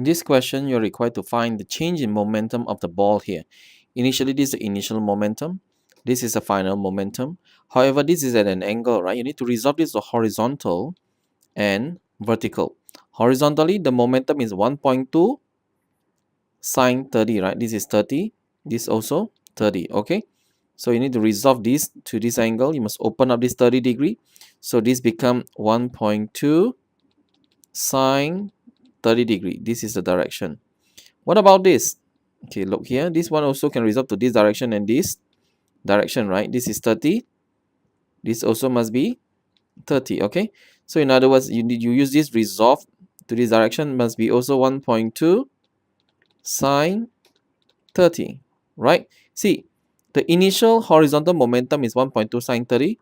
In this question, you're required to find the change in momentum of the ball here. Initially, this is the initial momentum. This is the final momentum. However, this is at an angle, right? You need to resolve this to horizontal and vertical. Horizontally, the momentum is 1.2 sine 30, right? This is 30. This also 30, okay? So you need to resolve this to this angle. You must open up this 30 degree. So this become 1.2 sine 30 degree. This is the direction. What about this? Okay, look here. This one also can resolve to this direction and this direction, right? This is 30. This also must be 30, okay? So in other words, you use this resolve to this direction must be also 1.2 sine 30, right? See, the initial horizontal momentum is 1.2 sine 30.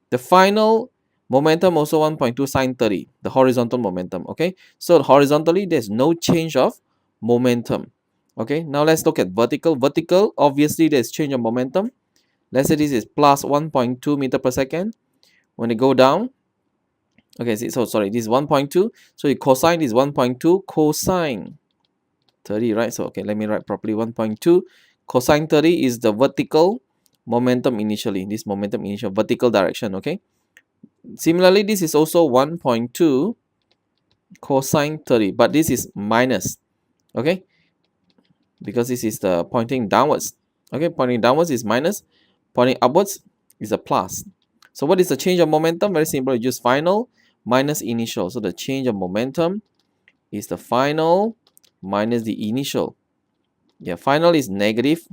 The final momentum also 1.2 sine 30, the horizontal momentum, okay? So horizontally, there's no change of momentum, okay? Now let's look at vertical. Vertical, obviously, there's change of momentum. Let's say this is plus 1.2 meter per second. When it go down, okay, so sorry, this is 1.2. So the cosine is 1.2 cosine 30, right? So, okay, let me write properly. 1.2 cosine 30 is the vertical momentum initially. This momentum initial vertical direction, okay? Similarly, this is also 1.2 cosine 30, but this is minus, okay? Because this is the pointing downwards. Okay, pointing downwards is minus, pointing upwards is a plus. So what is the change of momentum? Very simple, you use final minus initial. So the change of momentum is the final minus the initial. Yeah, final is negative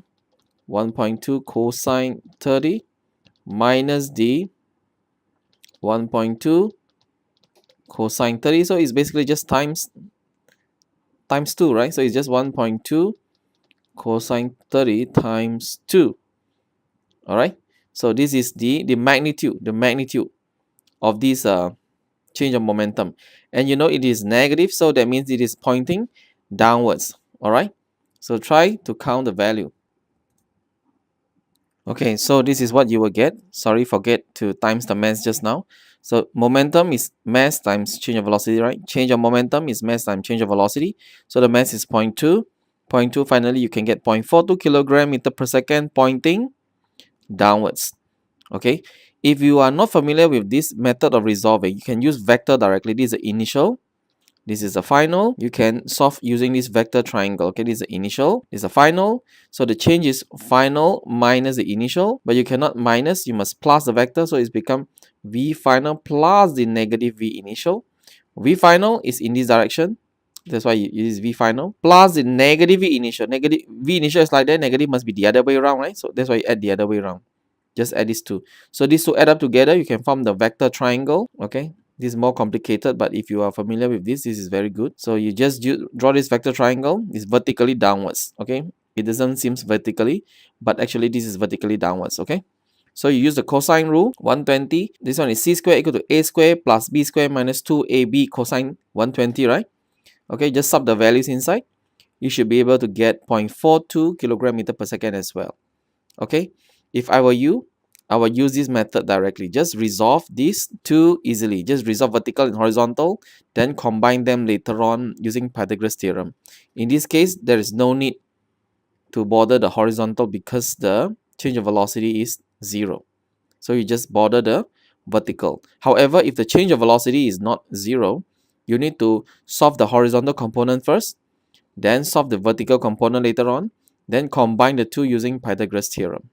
1.2 cosine 30 minus the 1.2 cosine 30. So it's basically just times 2, right? So it's just 1.2 cosine 30 times 2. All right. So this is the magnitude of this change of momentum. And you know it is negative, so that means it is pointing downwards. All right. So try to count the value. Okay, so this is what you will get. Sorry, forget to times the mass just now. So momentum is mass times change of velocity, right? Change of momentum is mass times change of velocity. So the mass is 0.2. 0.2, finally you can get 0.42 kilogram meter per second pointing downwards. Okay, if you are not familiar with this method of resolving, you can use vector directly. This is the initial. This is the final. You can solve using this vector triangle. Okay, this is the initial. This is the final. So the change is final minus the initial, but you cannot minus. You must plus the vector. So it's become v final plus the negative v initial. V final is in this direction. That's why you use v final plus the negative v initial. Negative v initial is like that. Negative must be the other way around, right? So that's why you add the other way around. Just add these two. So these two add up together, you can form the vector triangle. Okay, this is more complicated, but if you are familiar with this, this is very good. So you just draw this vector triangle. It's vertically downwards. Okay, it doesn't seem vertically, but actually this is vertically downwards. Okay, so you use the cosine rule. 120. This one is c squared equal to a squared plus b squared minus 2ab cosine 120, right? Okay, just sub the values inside. You should be able to get 0.42 kilogram meter per second as well. Okay, if I were you, I would use this method directly. Just resolve these two easily. Just resolve vertical and horizontal, then combine them later on using Pythagoras theorem. In this case, there is no need to bother the horizontal because the change of velocity is 0. So you just bother the vertical. However, if the change of velocity is not 0, you need to solve the horizontal component first, then solve the vertical component later on, then combine the two using Pythagoras theorem.